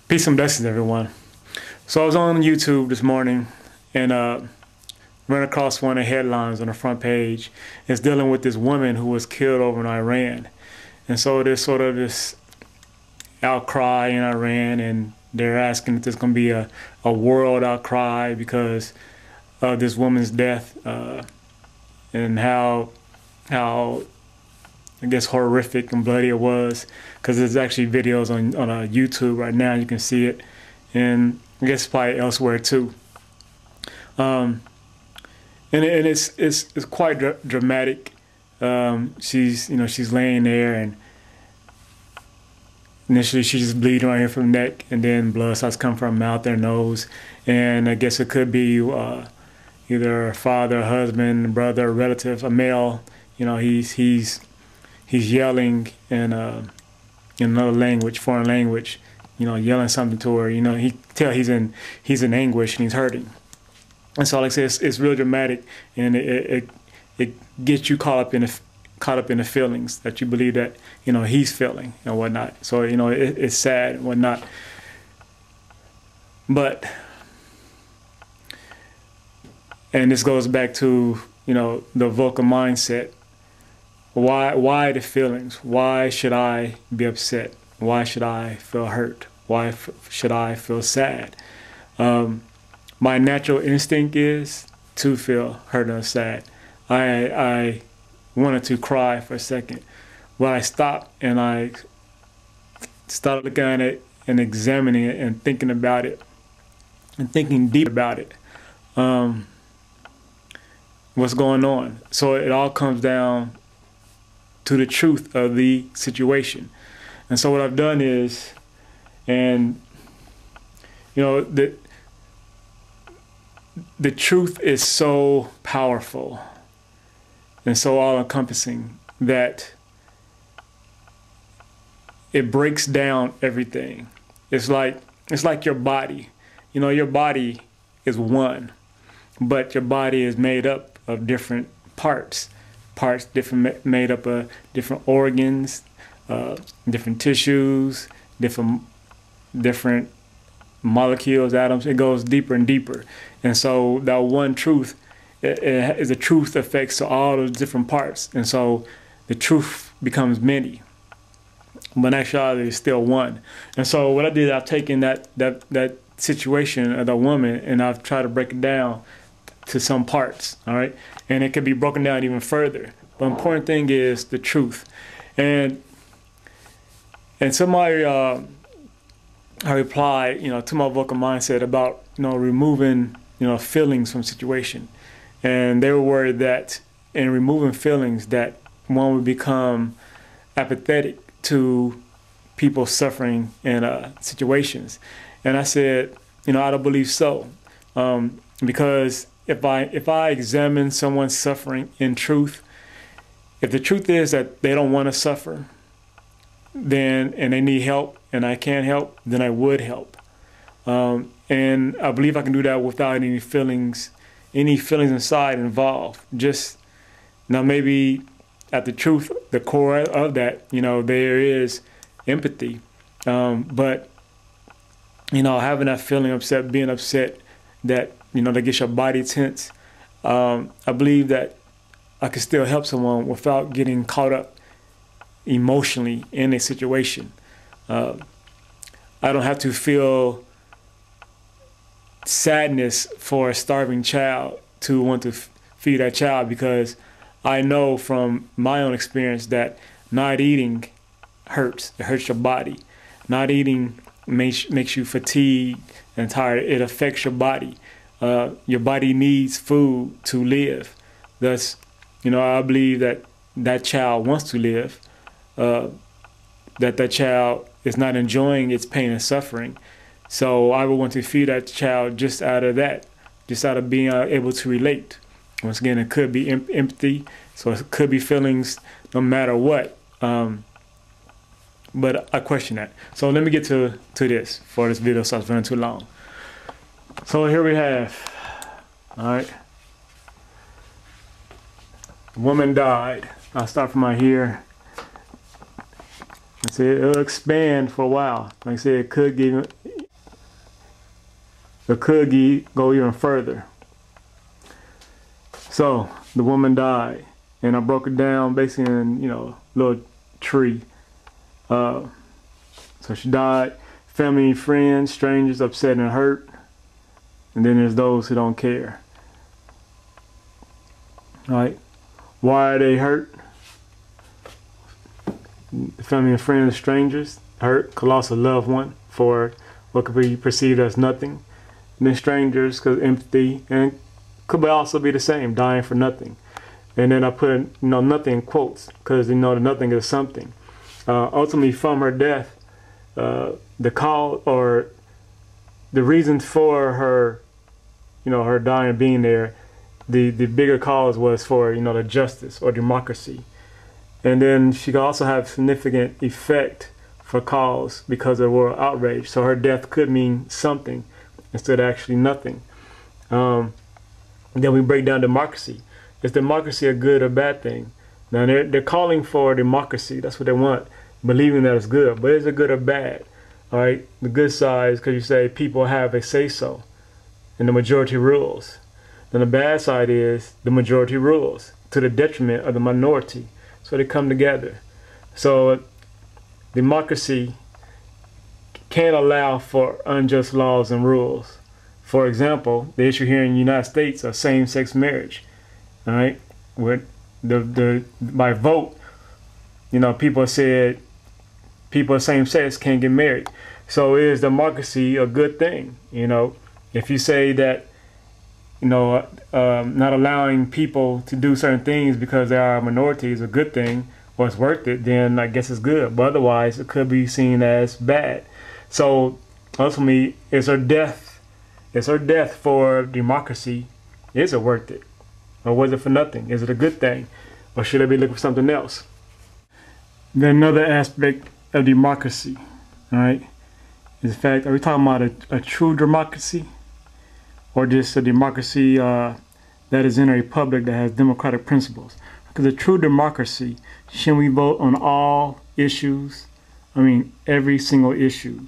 Peace and blessings, everyone. So I was on YouTube this morning and ran across one of the headlines on the front page. It's dealing with this woman who was killed over in Iran. And so there's sort of this outcry in Iran, and they're asking if there's going to be a world outcry because of this woman's death, and how I guess horrific and bloody it was, because there's actually videos on YouTube right now. You can see it, and I guess probably elsewhere too. And it's quite dramatic. She's laying there, and initially she's just bleeding right here from the neck, and then blood starts coming from her mouth and nose. And I guess it could be either a father, husband, brother, relative, a male. He's yelling in another language, foreign language, yelling something to her. He tell he's in anguish and he's hurting. And so, like I said, it's really dramatic, and it gets you caught up in the feelings that you believe that he's feeling and whatnot. So it's sad and whatnot. And this goes back to the vocal mindset. Why the feelings? Why should I be upset? Why should I feel hurt? Why should I feel sad? My natural instinct is to feel hurt and sad. I wanted to cry for a second, but I stopped and I started looking at it and examining it and thinking about it and thinking deep about it. What's going on? So it all comes down to the truth of the situation. And so what I've done is, and the truth is so powerful and so all-encompassing that it breaks down everything. It's like your body. Your body is one, but your body is made up of different parts made up of different organs, different tissues, different molecules, atoms. It goes deeper and deeper. And so that one truth is a truth affects all those different parts. And so the truth becomes many, but in actuality it's still one. And so what I did, I've taken that situation of the woman and I've tried to break it down to some parts, all right? And it can be broken down even further. But the important thing is the truth. And somebody, I replied, to my vocal mindset about, removing, feelings from situation. And they were worried that in removing feelings that one would become apathetic to people suffering in situations. And I said, I don't believe so. Because if I examine someone's suffering in truth, if the truth is that they don't want to suffer, and they need help and I can't help, then I would help. And I believe I can do that without any feelings inside involved. Just now, maybe at the truth, the core of that, there is empathy. But having that feeling being upset, that that gets your body tense. I believe that I can still help someone without getting caught up emotionally in a situation. I don't have to feel sadness for a starving child to want to feed that child, because I know from my own experience that not eating hurts. It hurts your body. Not eating makes you fatigued and tired. It affects your body. Your body needs food to live. Thus, I believe that that child wants to live, that child is not enjoying its pain and suffering. So I would want to feed that child just out of that, just out of being able to relate. Once again, it could be empathy, so it could be feelings no matter what. But I question that. So let me get to this before this video starts running too long. So here we have, all right. Woman died. I'll start from right here. I said it'll expand for a while. Like I said, it could give it could go even further. So the woman died, and I broke it down basically in, you know, a little tree. So she died. Family, friends, strangers, upset and hurt. And then there's those who don't care. All right? Why are they hurt? Family and friends, strangers, hurt, could loss a loved one for what could be perceived as nothing. And then strangers, because empathy, and could also be the same, dying for nothing. And then I put, you know, nothing in quotes, because, you know, the nothing is something. Ultimately, from her death, the call or the reasons for her, you know, her dying being there, the bigger cause was for, you know, the justice or democracy. And then she could also have significant effect for cause because of world outrage. So her death could mean something instead of actually nothing. Then we break down democracy. Is democracy a good or bad thing? Now they're calling for democracy. That's what they want, believing that it's good. But is it good or bad? All right, the good side is because you say people have a say-so, and the majority rules. Then the bad side is the majority rules to the detriment of the minority. So they come together. So democracy can't allow for unjust laws and rules. For example, the issue here in the United States of same-sex marriage. All right, where by vote, you know, people said people of same sex can't get married. So is democracy a good thing? You know, if you say that, you know, not allowing people to do certain things because they are a minority is a good thing, or it's worth it, then I guess it's good. But otherwise, it could be seen as bad. So ultimately, is her death for democracy? Is it worth it, or was it for nothing? Is it a good thing, or should I be looking for something else? Then another aspect of democracy, all right, is the fact, are we talking about a true democracy, or just a democracy that is in a republic that has democratic principles? Because a true democracy, shouldn't we vote on all issues? I mean, every single issue,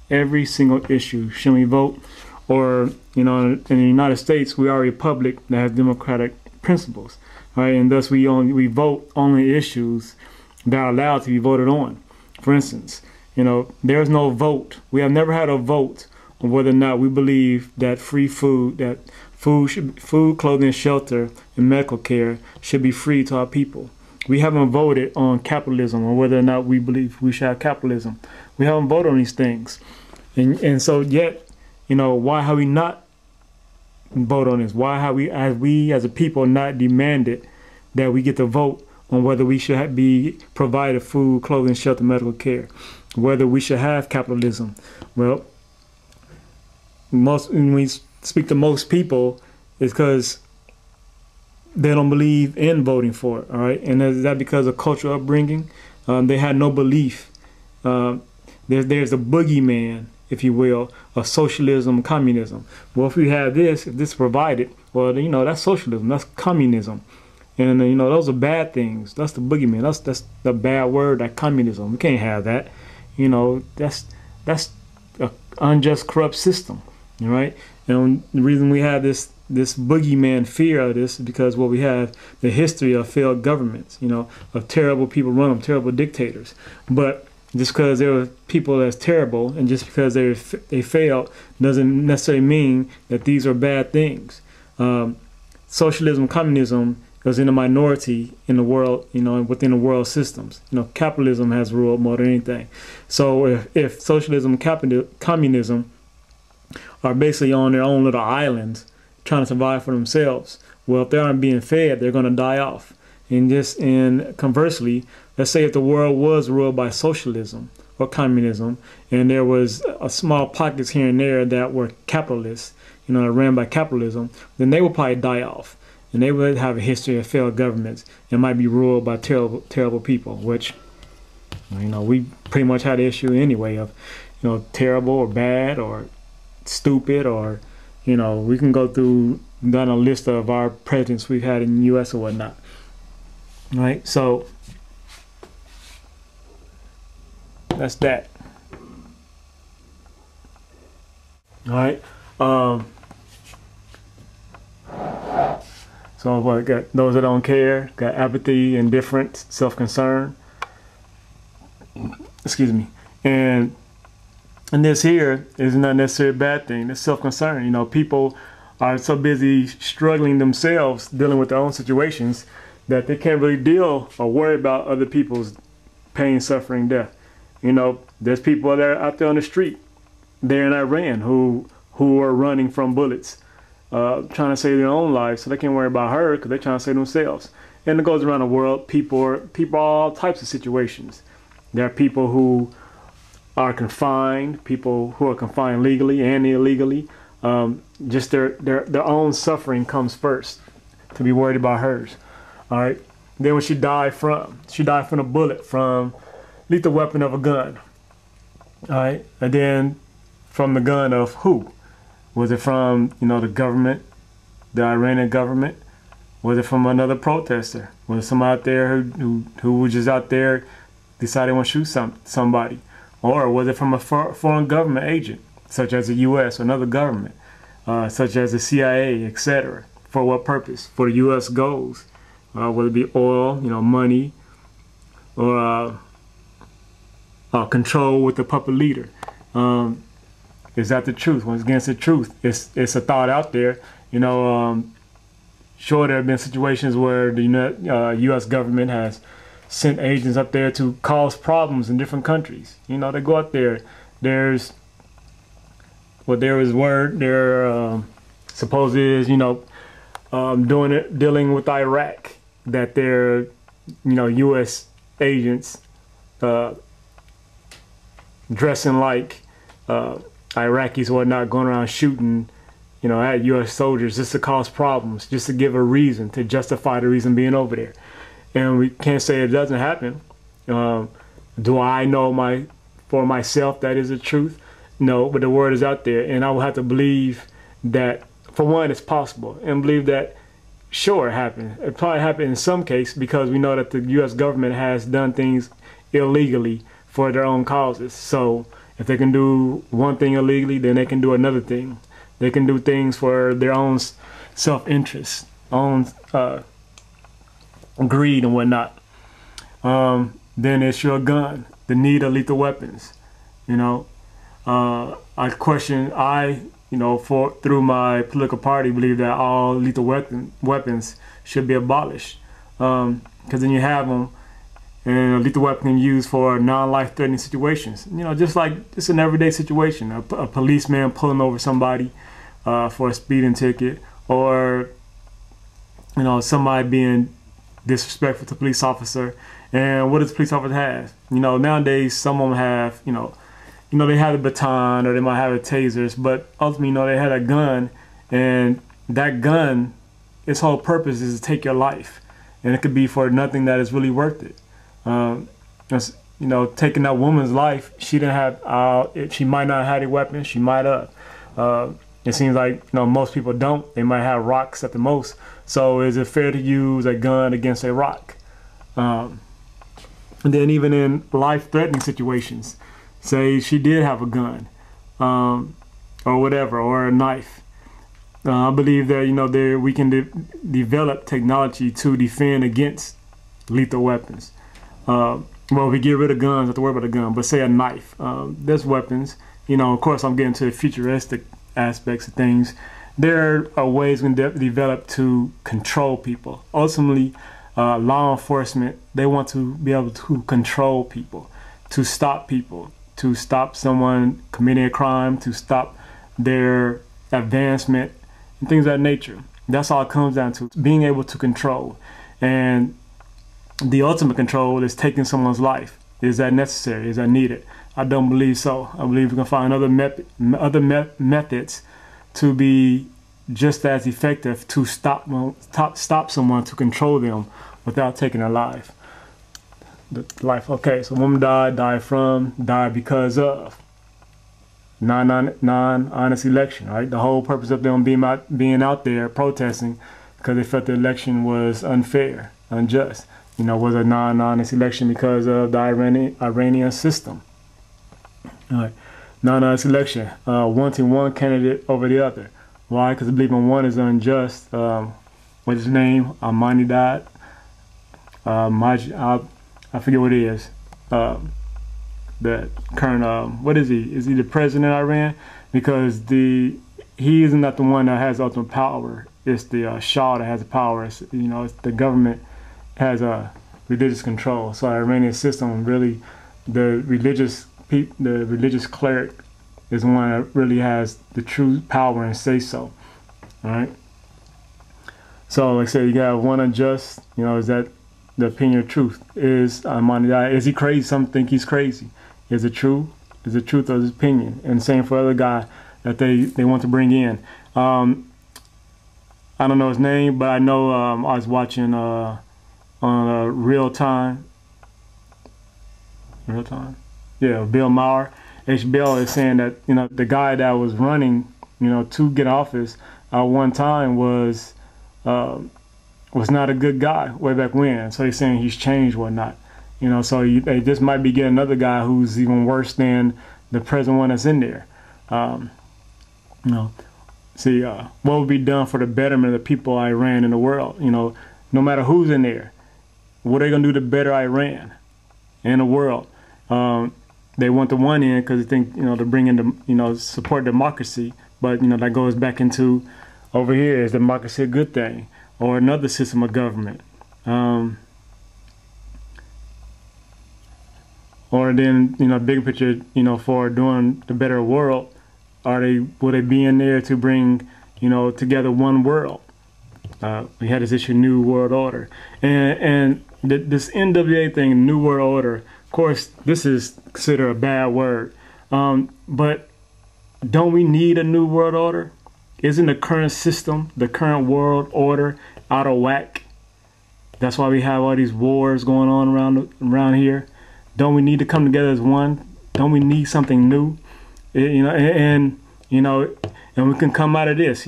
shouldn't we vote? Or, you know, in the United States, we are a republic that has democratic principles, right? And thus we vote only issues that are allowed to be voted on. For instance, you know, there's no vote. We have never had a vote on whether or not we believe that food, clothing, shelter, and medical care should be free to our people. We haven't voted on capitalism or whether or not we believe we should have capitalism. We haven't voted on these things. And so yet, you know, why have we not voted on this? Why have we as a people not demanded that we get to vote on whether we should be provided food, clothing, shelter, medical care, whether we should have capitalism? Well, when we speak to most people, it's because they don't believe in voting for it, all right? And is that because of cultural upbringing? They had no belief. There's a boogeyman, if you will, of socialism, communism. Well, if we have this, if this is provided, well, you know, that's socialism, that's communism. And, you know, those are bad things. That's the boogeyman. That's the bad word, that communism. We can't have that. You know, that's an unjust, corrupt system, all right? And the reason we have this boogeyman fear of this is because, well, we have the history of failed governments, you know, of terrible people run them, terrible dictators. But just because there were people that's terrible and just because they failed doesn't necessarily mean that these are bad things. Socialism, communism is in a minority in the world, you know, within the world systems. You know, capitalism has ruled more than anything. So if socialism and communism are basically on their own little islands trying to survive for themselves, well, if they aren't being fed, they're going to die off. And conversely, let's say if the world was ruled by socialism or communism, and there was a small pockets here and there that were capitalists, you know, ran by capitalism, then they would probably die off. And they would have a history of failed governments and might be ruled by terrible, terrible people, which, you know, we pretty much had the issue anyway of, you know, terrible or bad or stupid, or, you know, we can go through down a list of our presidents we've had in the U.S. or whatnot. All right, so that's that. All right, Um, so what, got those that don't care, got apathy, indifference, self-concern. Excuse me. And this here is not necessarily a bad thing. It's self-concern. You know, people are so busy struggling themselves, dealing with their own situations, that they can't really deal or worry about other people's pain, suffering, death. You know, there's people that are out there on the street there in Iran who are running from bullets, trying to save their own lives, so they can't worry about her because they're trying to save themselves. And it goes around the world. People are all types of situations. There are people who are confined, people who are confined legally and illegally. Just their own suffering comes first to be worried about hers. All right. Then when she died from a bullet, from lethal weapon of a gun. All right. And then from the gun of who? Was it from, you know, the government, the Iranian government? Was it from another protester? Was it someone out there who was just out there decided to want to shoot somebody? Or was it from a foreign government agent, such as the U.S. or another government, such as the CIA, etc.? For what purpose? For the U.S. goals, whether it be oil, you know, money, or control with the puppet leader. Is that the truth? Once again, it's the truth. It's a thought out there. You know, sure, there have been situations where the U.S. government has sent agents up there to cause problems in different countries. You know, they go out there. There's word there supposed is, you know, dealing with Iraq, that they're, you know, U.S. agents dressing like Iraqis or whatnot, going around shooting, you know, at U.S. soldiers just to cause problems, just to give a reason, to justify the reason being over there. And we can't say it doesn't happen. Do I know for myself that is the truth? No, but the word is out there, and I will have to believe that, for one, it's possible, and believe that, sure, it happened. It probably happened in some case, because we know that the U.S. government has done things illegally for their own causes. So if they can do one thing illegally, then they can do another thing. They can do things for their own self-interest, own greed and whatnot. Then it's your gun, the need of lethal weapons. You know, through my political party, believe that all lethal weapons should be abolished. Because then you have them, and a lethal weapon can be used for non-life-threatening situations. You know, just like it's an everyday situation. A policeman pulling over somebody for a speeding ticket, or, you know, somebody being disrespectful to a police officer. And what does the police officer have? You know, nowadays some of them have, you know, they have a baton, or they might have a tasers, but ultimately, you know, they had a gun, and that gun, its whole purpose is to take your life, and it could be for nothing that is really worth it. You know, taking that woman's life, she didn't have, she might not have had a weapon, she might have. It seems like, you know, most people don't. They might have rocks at the most. So is it fair to use a gun against a rock? And then even in life-threatening situations, say she did have a gun, or whatever, or a knife. I believe that, you know, we can develop technology to defend against lethal weapons. Well, we get rid of guns, have to worry about a gun, but say a knife. There's weapons. You know, of course, I'm getting to the futuristic aspects of things. There are ways we can develop to control people. Ultimately, law enforcement, they want to be able to control people, to stop people, to stop someone committing a crime, to stop their advancement, and things of that nature. That's all it comes down to, being able to control. And the ultimate control is taking someone's life. Is that necessary? Is that needed? I don't believe so. I believe we can find other methods to be just as effective to stop someone, to control them without taking their life. Okay, so woman died because of non-honest election, right? The whole purpose of them being out there protesting, because they felt the election was unfair, unjust. You know, was a non-honest election because of the Iranian system. All right. Non-selection, wanting one candidate over the other. Why? Because believing one is unjust. What's his name? Ahmadinejad. I forget what it is. The current, what is he? Is he the president of Iran? Because he is not the one that has ultimate power. It's the Shah that has the power. It's the government has religious control. So our Iranian system really, the religious cleric is the one that really has the true power and say so. All right. So like I said, you got one unjust. Is that the opinion of truth? Is is he crazy? Some think he's crazy. Is it true? Is the truth of his opinion? And same for other guy that they want to bring in. I don't know his name, but I know I was watching on Real Time. Yeah, Bill Maher. HBO is saying that the guy that was running to get office at one time was not a good guy way back when. So they're saying he's changed, whatnot. So they just might be getting another guy who's even worse than the present one that's in there. See, what would be done for the betterment of the people of Iran and the world? No matter who's in there, what are they gonna do to better Iran and the world? They want the one in because they think to bring in the support democracy, but that goes back into over here, is democracy a good thing or another system of government? Or then, bigger picture, for doing the better world, will they be in there to bring, together one world? We had this issue, New World Order, and this NWA thing, New World Order. Of course, this is considered a bad word, but don't we need a new world order? Isn't the current system, the current world order, out of whack? That's why we have all these wars going on around here. Don't we need to come together as one? Don't we need something new? And we can come out of this.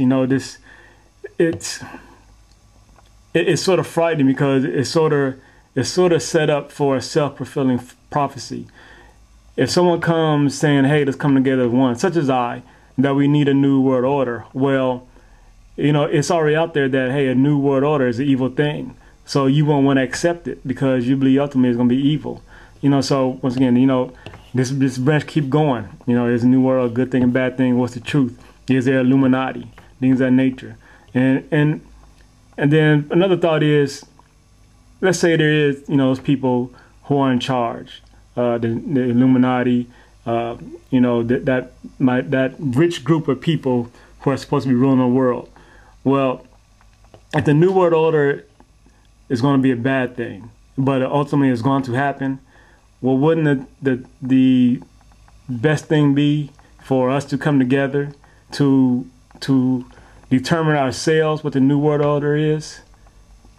It's sort of frightening because it's sort of set up for a self-fulfilling prophecy. If someone comes saying, "Hey, let's come together as one," such as that we need a new world order. Well, it's already out there that, hey, a new world order is an evil thing. So you won't want to accept it because you believe ultimately it's going to be evil. So once again, this branch keep going. Is a new world a good thing and bad thing? What's the truth? Is there Illuminati? Things of that nature. And then another thought is, let's say there is, those people who are in charge, the Illuminati, that rich group of people who are supposed to be ruling the world. Well, if the New World Order is going to be a bad thing, but ultimately it's going to happen, well, wouldn't the best thing be for us to come together to determine ourselves what the New World Order is,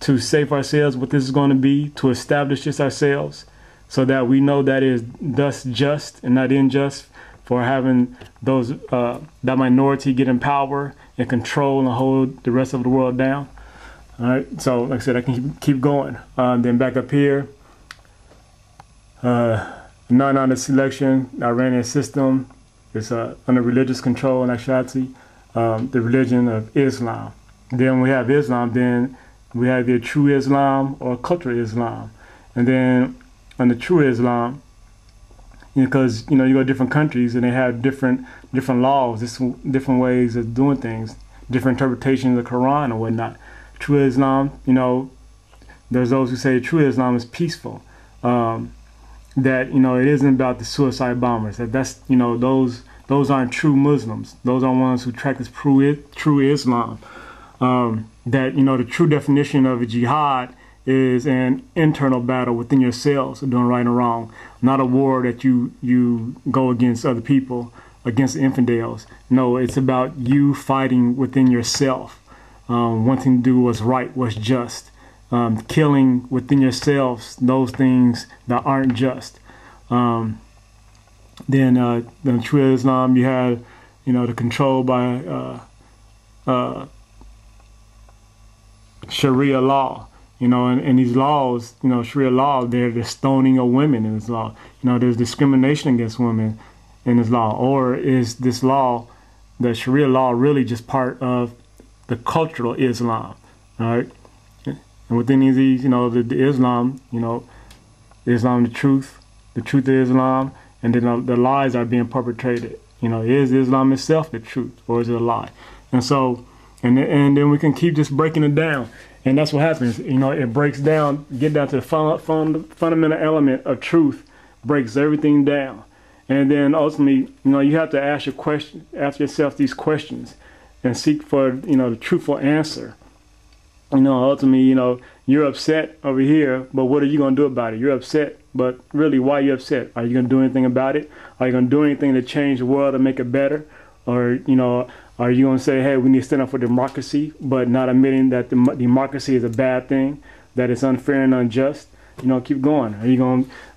to say for ourselves what this is going to be, to establish this ourselves, so that we know that is thus just and not unjust for having those that minority get in power and control and hold the rest of the world down. All right, so like I said, I can keep going. Then back up here, non-selection, Iranian system is under religious control in actuality, the religion of Islam. Then we have Islam, then we have the true Islam or cultural Islam. And then under true Islam, because you go to different countries and they have different laws, different ways of doing things, different interpretations of the Quran or whatnot. True Islam, there's those who say true Islam is peaceful. That it isn't about the suicide bombers. That's those aren't true Muslims. Those are ones who practice true Islam. That the true definition of a jihad is an internal battle within yourselves, doing right and wrong, not a war that you go against other people, against infidels. No, it's about you fighting within yourself, wanting to do what's right, what's just, killing within yourselves those things that aren't just. Then true Islam, you have the control by Sharia law. And these laws, Sharia law, there's stoning of women in this law. There's discrimination against women. in this law, or is this law, the Sharia law, really just part of the cultural Islam? All right, and within these, the Islam, Islam, the truth of Islam, and then the lies are being perpetrated. Is Islam itself the truth, or is it a lie? And so, and then we can keep just breaking it down, and that's what happens. It breaks down, get down to the fundamental element of truth, breaks everything down, and then ultimately, you have to ask yourself these questions, and seek for the truthful answer. Ultimately, you're upset over here, but what are you going to do about it? You're upset, but really, why are you upset? Are you going to do anything about it? Are you going to do anything to change the world and make it better? Or, are you going to say, hey, we need to stand up for democracy, but not admitting that democracy is a bad thing, that it's unfair and unjust? Keep going.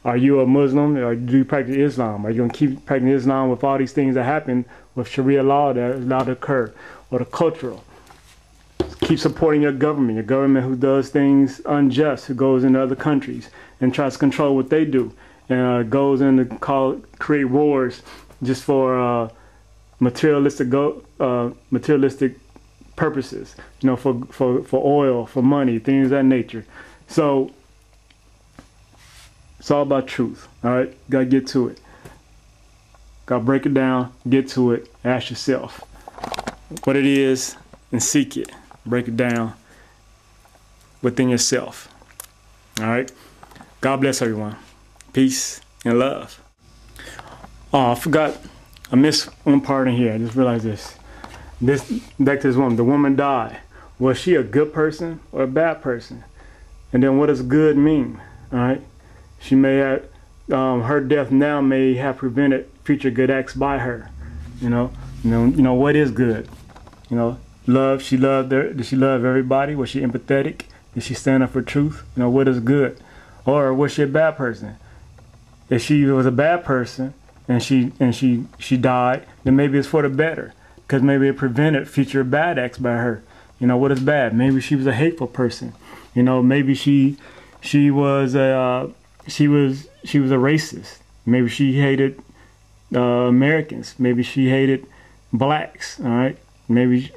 Are you a Muslim, or do you practice Islam? Are you going to keep practicing Islam with all these things that happen with Sharia law that is allowed to occur, or the cultural? Keep supporting your government who does things unjust, who goes into other countries and tries to control what they do, and goes in to create wars just for materialistic purposes, for oil, for money, things of that nature. So it's all about truth. All right, gotta get to it. Gotta break it down, get to it, ask yourself what it is, and seek it. Break it down within yourself. All right. God bless everyone. Peace and love. Oh, I forgot. I missed one part in here. I just realized this. Back to this woman. The woman died. Was she a good person or a bad person? And then what does good mean? All right. She may have, her death now may have prevented future good acts by her. What is good? Love. She loved her. Did she love everybody? Was she empathetic? Did she stand up for truth? What is good? Or was she a bad person? If she was a bad person and she died, then maybe it's for the better, because maybe it prevented future bad acts by her. What is bad? Maybe she was a hateful person. Maybe she was a racist. Maybe she hated Americans. Maybe she hated blacks. All right. Maybe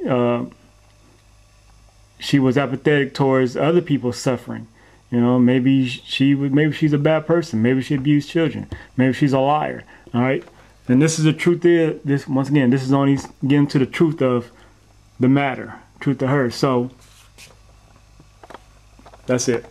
she was apathetic towards other people suffering. Maybe she's a bad person. Maybe she abused children. Maybe she's a liar. All right. And this is the truth. This is only getting to the truth of the matter, truth of her. So that's it.